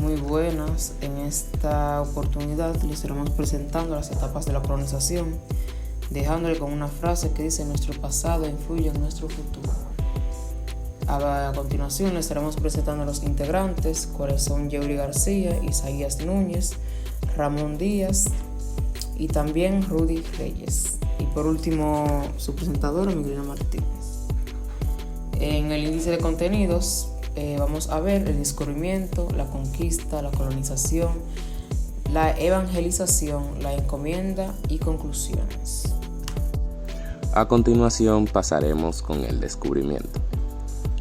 Muy buenas. En esta oportunidad les estaremos presentando las etapas de la colonización, dejándole con una frase que dice: nuestro pasado influye en nuestro futuro. A continuación les estaremos presentando a los integrantes, cuáles son Yeuri García, Isaías Núñez, Ramón Díaz y también Rudy Reyes. Y por último, su presentadora, Miguelina Martínez. En el índice de contenidos vamos a ver el descubrimiento, la conquista, la colonización, la evangelización, la encomienda y conclusiones. A continuación pasaremos con el descubrimiento.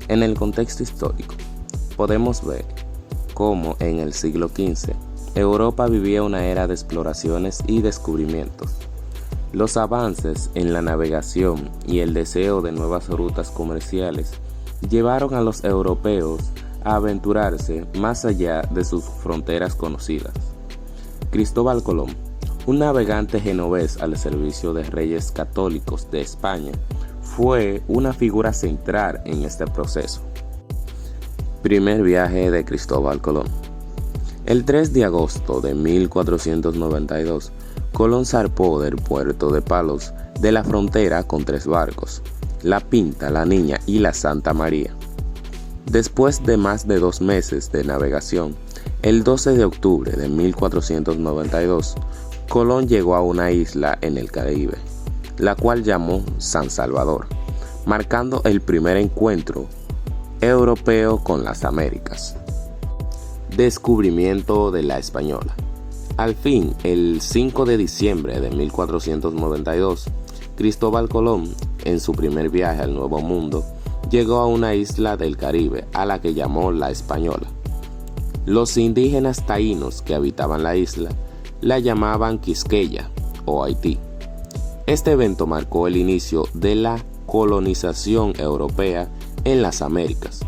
En el contexto histórico, podemos ver cómo en el siglo XV Europa vivía una era de exploraciones y descubrimientos. Los avances en la navegación y el deseo de nuevas rutas comerciales llevaron a los europeos a aventurarse más allá de sus fronteras conocidas. Cristóbal Colón, un navegante genovés al servicio de reyes católicos de España, fue una figura central en este proceso. Primer viaje de Cristóbal Colón. El 3 de agosto de 1492, Colón zarpó del puerto de Palos de la frontera con 3 barcos: la Pinta, la Niña y la Santa María. Después de más de 2 meses de navegación, el 12 de octubre de 1492, Colón llegó a una isla en el Caribe, la cual llamó San Salvador, marcando el primer encuentro europeo con las Américas. Descubrimiento de la Española. Al fin, el 5 de diciembre de 1492, Cristóbal Colón, en su primer viaje al Nuevo Mundo, llegó a una isla del Caribe a la que llamó La Española. Los indígenas taínos que habitaban la isla la llamaban Quisqueya o Haití. Este evento marcó el inicio de la colonización europea en las Américas.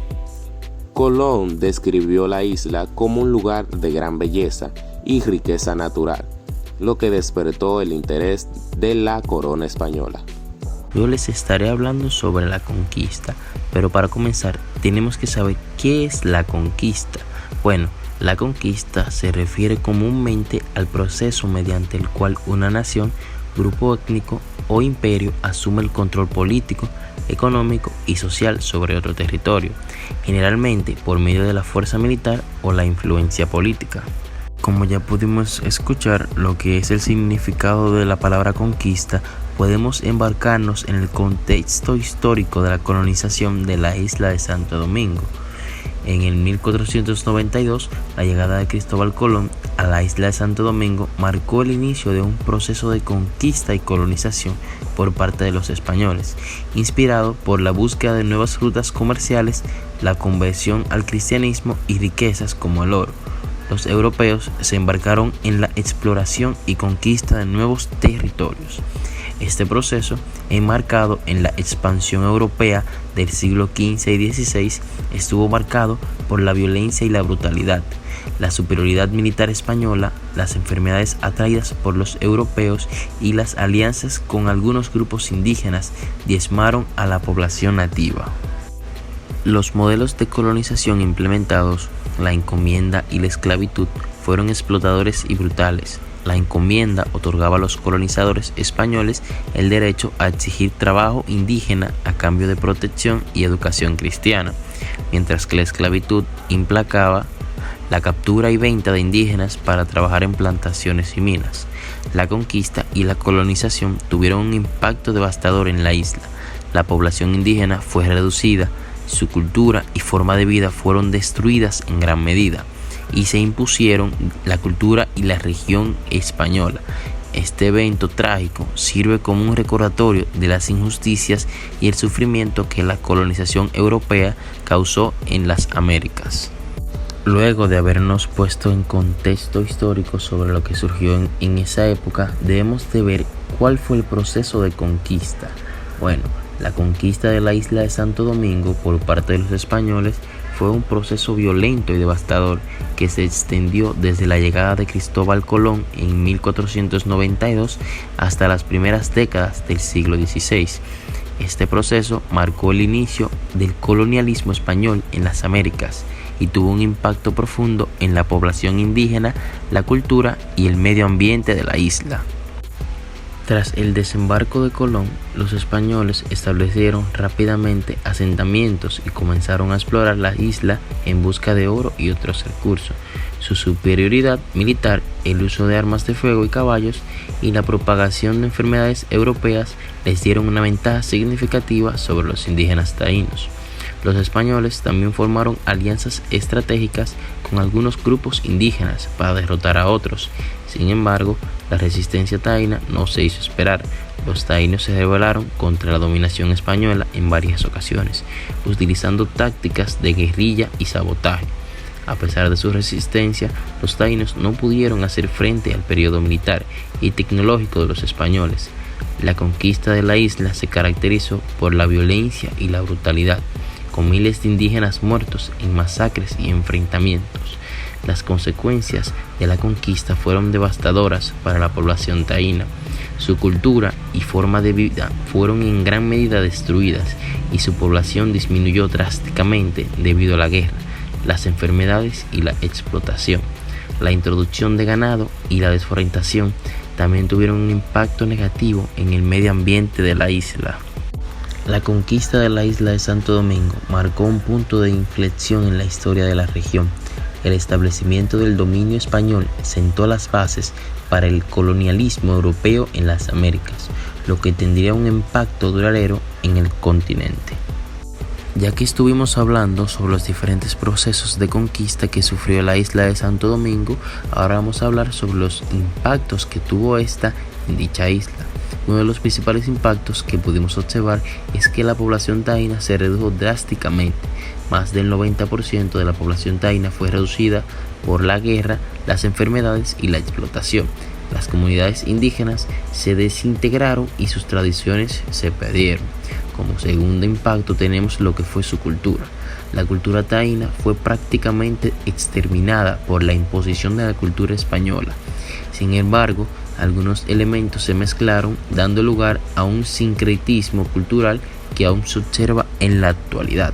Colón describió la isla como un lugar de gran belleza y riqueza natural, lo que despertó el interés de la corona española. Yo les estaré hablando sobre la conquista, pero para comenzar tenemos que saber qué es la conquista. Bueno, la conquista se refiere comúnmente al proceso mediante el cual una nación, grupo étnico o imperio asume el control político, económico y social sobre otro territorio, generalmente por medio de la fuerza militar o la influencia política. Como ya pudimos escuchar lo que es el significado de la palabra conquista, podemos embarcarnos en el contexto histórico de la colonización de la isla de Santo Domingo. En el 1492, la llegada de Cristóbal Colón a la isla de Santo Domingo marcó el inicio de un proceso de conquista y colonización por parte de los españoles, inspirado por la búsqueda de nuevas rutas comerciales, la conversión al cristianismo y riquezas como el oro. Los europeos se embarcaron en la exploración y conquista de nuevos territorios. Este proceso, enmarcado en la expansión europea del siglo XV y XVI, estuvo marcado por la violencia y la brutalidad, la superioridad militar española, las enfermedades atraídas por los europeos y las alianzas con algunos grupos indígenas diezmaron a la población nativa. Los modelos de colonización implementados, la encomienda y la esclavitud, fueron explotadores y brutales. La encomienda otorgaba a los colonizadores españoles el derecho a exigir trabajo indígena a cambio de protección y educación cristiana, mientras que la esclavitud implicaba la captura y venta de indígenas para trabajar en plantaciones y minas. La conquista y la colonización tuvieron un impacto devastador en la isla. La población indígena fue reducida, su cultura y forma de vida fueron destruidas en gran medida, y se impusieron la cultura y la religión española. Este evento trágico sirve como un recordatorio de las injusticias y el sufrimiento que la colonización europea causó en las Américas. Luego de habernos puesto en contexto histórico sobre lo que surgió en esa época, debemos de ver cuál fue el proceso de conquista. Bueno, la conquista de la isla de Santo Domingo por parte de los españoles fue un proceso violento y devastador que se extendió desde la llegada de Cristóbal Colón en 1492 hasta las primeras décadas del siglo XVI. Este proceso marcó el inicio del colonialismo español en las Américas y tuvo un impacto profundo en la población indígena, la cultura y el medio ambiente de la isla. Tras el desembarco de Colón, los españoles establecieron rápidamente asentamientos y comenzaron a explorar la isla en busca de oro y otros recursos. Su superioridad militar, el uso de armas de fuego y caballos y la propagación de enfermedades europeas les dieron una ventaja significativa sobre los indígenas taínos. Los españoles también formaron alianzas estratégicas con algunos grupos indígenas para derrotar a otros. Sin embargo, la resistencia taína no se hizo esperar. Los taínos se rebelaron contra la dominación española en varias ocasiones, utilizando tácticas de guerrilla y sabotaje. A pesar de su resistencia, los taínos no pudieron hacer frente al periodo militar y tecnológico de los españoles. La conquista de la isla se caracterizó por la violencia y la brutalidad, con miles de indígenas muertos en masacres y enfrentamientos. Las consecuencias de la conquista fueron devastadoras para la población taína. Su cultura y forma de vida fueron en gran medida destruidas y su población disminuyó drásticamente debido a la guerra, las enfermedades y la explotación. La introducción de ganado y la deforestación también tuvieron un impacto negativo en el medio ambiente de la isla. La conquista de la isla de Santo Domingo marcó un punto de inflexión en la historia de la región. El establecimiento del dominio español sentó las bases para el colonialismo europeo en las Américas, lo que tendría un impacto duradero en el continente. Ya que estuvimos hablando sobre los diferentes procesos de conquista que sufrió la isla de Santo Domingo, ahora vamos a hablar sobre los impactos que tuvo esta en dicha isla. Uno de los principales impactos que pudimos observar es que la población taína se redujo drásticamente. Más del 90% de la población taína fue reducida por la guerra, las enfermedades y la explotación. Las comunidades indígenas se desintegraron y sus tradiciones se perdieron. Como segundo impacto tenemos lo que fue su cultura. La cultura taína fue prácticamente exterminada por la imposición de la cultura española. Sin embargo, algunos elementos se mezclaron, dando lugar a un sincretismo cultural que aún se observa en la actualidad.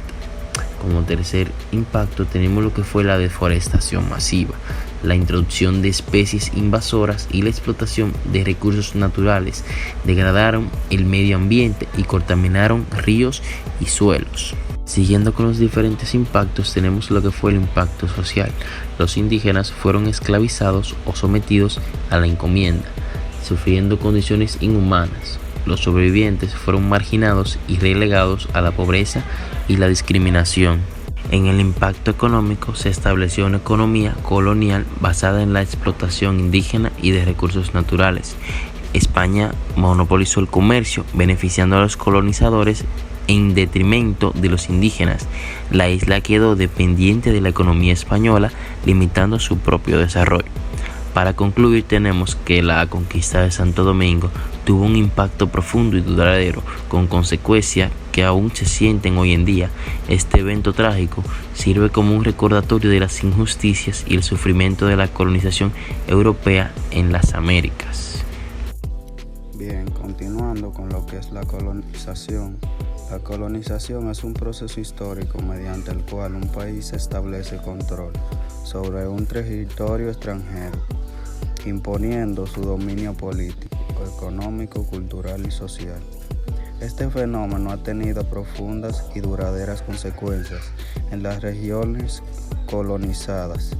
Como tercer impacto tenemos lo que fue la deforestación masiva, la introducción de especies invasoras y la explotación de recursos naturales degradaron el medio ambiente y contaminaron ríos y suelos. Siguiendo con los diferentes impactos tenemos lo que fue el impacto social. Los indígenas fueron esclavizados o sometidos a la encomienda, sufriendo condiciones inhumanas. Los sobrevivientes fueron marginados y relegados a la pobreza y la discriminación. En el impacto económico se estableció una economía colonial basada en la explotación indígena y de recursos naturales. España monopolizó el comercio, beneficiando a los colonizadores en detrimento de los indígenas. La isla quedó dependiente de la economía española, limitando su propio desarrollo. Para concluir, tenemos que la conquista de Santo Domingo tuvo un impacto profundo y duradero, con consecuencias que aún se sienten hoy en día. Este evento trágico sirve como un recordatorio de las injusticias y el sufrimiento de la colonización europea en las Américas. Bien, continuando con lo que es la colonización. La colonización es un proceso histórico mediante el cual un país establece control sobre un territorio extranjero, imponiendo su dominio político, económico, cultural y social. Este fenómeno ha tenido profundas y duraderas consecuencias en las regiones colonizadas,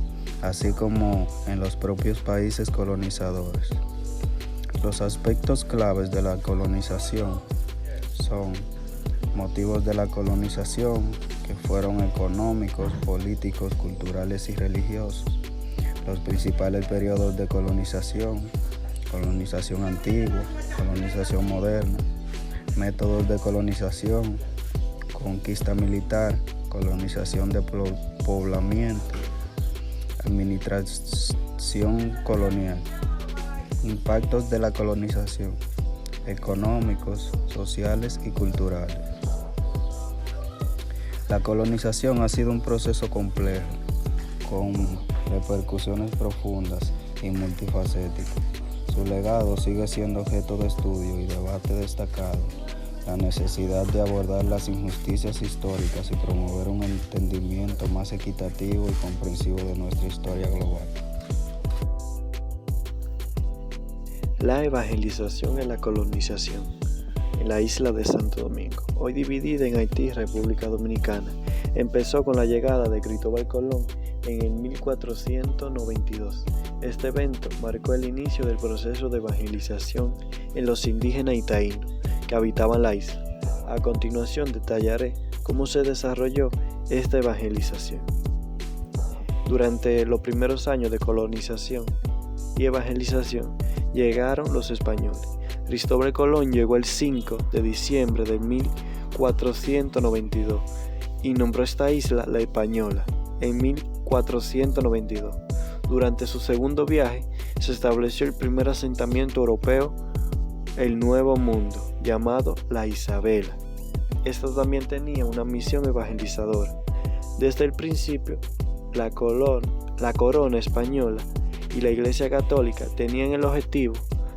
así como en los propios países colonizadores. Los aspectos claves de la colonización son motivos de la colonización, que fueron económicos, políticos, culturales y religiosos. Los principales periodos de colonización: colonización antigua, colonización moderna, métodos de colonización, conquista militar, colonización de poblamiento, administración colonial. Impactos de la colonización: económicos, sociales y culturales. La colonización ha sido un proceso complejo, con repercusiones profundas y multifacéticas. Su legado sigue siendo objeto de estudio y debate destacado. la necesidad de abordar las injusticias históricas y promover un entendimiento más equitativo y comprensivo de nuestra historia global. La evangelización en la colonización en la isla de Santo Domingo, hoy dividida en Haití y República Dominicana, empezó con la llegada de Cristóbal Colón en el 1492. Este evento marcó el inicio del proceso de evangelización en los indígenas y taínos que habitaban la isla. A continuación detallaré cómo se desarrolló esta evangelización. Durante los primeros años de colonización y evangelización llegaron los españoles. Cristóbal Colón llegó el 5 de diciembre de 1492 y nombró esta isla La Española en 1492. Durante su segundo viaje se estableció el primer asentamiento europeo, el Nuevo Mundo, llamado La Isabela. Esta también tenía una misión evangelizadora. Desde el principio, la corona española y la Iglesia Católica tenían el objetivo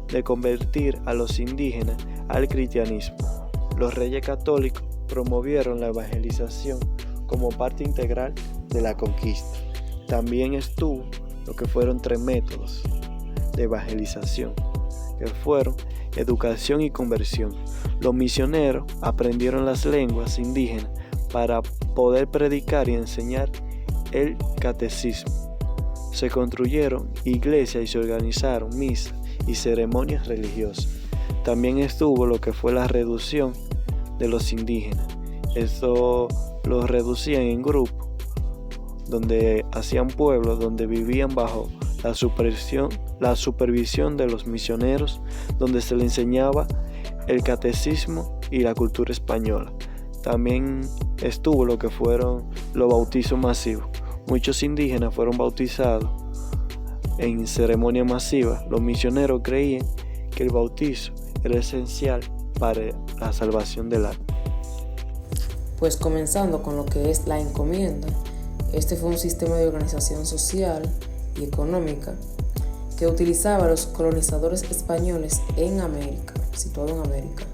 de convertir a los indígenas al cristianismo. Los reyes católicos promovieron la evangelización como parte integral de la conquista. También estuvo lo que fueron 3 métodos de evangelización, que fueron educación y conversión. Los misioneros aprendieron las lenguas indígenas para poder predicar y enseñar el catecismo. Se construyeron iglesias y se organizaron misas y ceremonias religiosas. También estuvo lo que fue la reducción de los indígenas. Esto los reducían en grupos, donde hacían pueblos, donde vivían bajo la supervisión de los misioneros, donde se les enseñaba el catecismo y la cultura española. También estuvo lo que fueron los bautizos masivos. Muchos indígenas fueron bautizados en ceremonia masiva. Los misioneros creían que el bautizo era esencial para la salvación del alma. Pues comenzando con lo que es la encomienda, este fue un sistema de organización social y económica que utilizaba los colonizadores españoles en América, situado en América,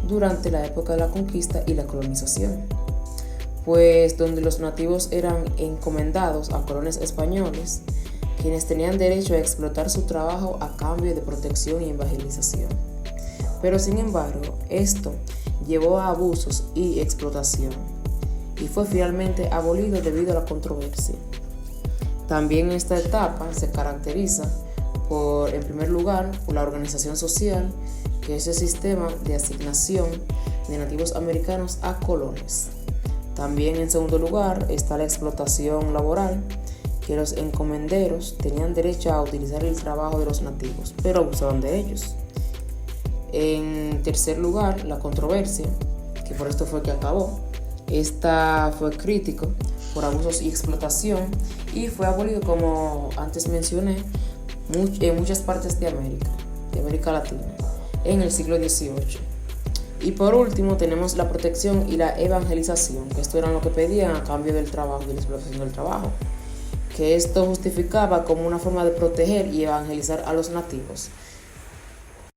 durante la época de la conquista y la colonización, pues donde los nativos eran encomendados a colonos españoles, quienes tenían derecho a explotar su trabajo a cambio de protección y evangelización. Pero sin embargo, esto llevó a abusos y explotación, y fue finalmente abolido debido a la controversia. También esta etapa se caracteriza por, en primer lugar, por la organización social, que es el sistema de asignación de nativos americanos a colonos. También en segundo lugar está la explotación laboral, que los encomenderos tenían derecho a utilizar el trabajo de los nativos, pero abusaban de ellos. En tercer lugar, la controversia, que por esto fue que acabó. Esta fue crítico por abusos y explotación y fue abolido, como antes mencioné, en muchas partes de América Latina, en el siglo XVIII. Y por último tenemos la protección y la evangelización, que esto era lo que pedían a cambio del trabajo, de la explotación del trabajo, que esto justificaba como una forma de proteger y evangelizar a los nativos,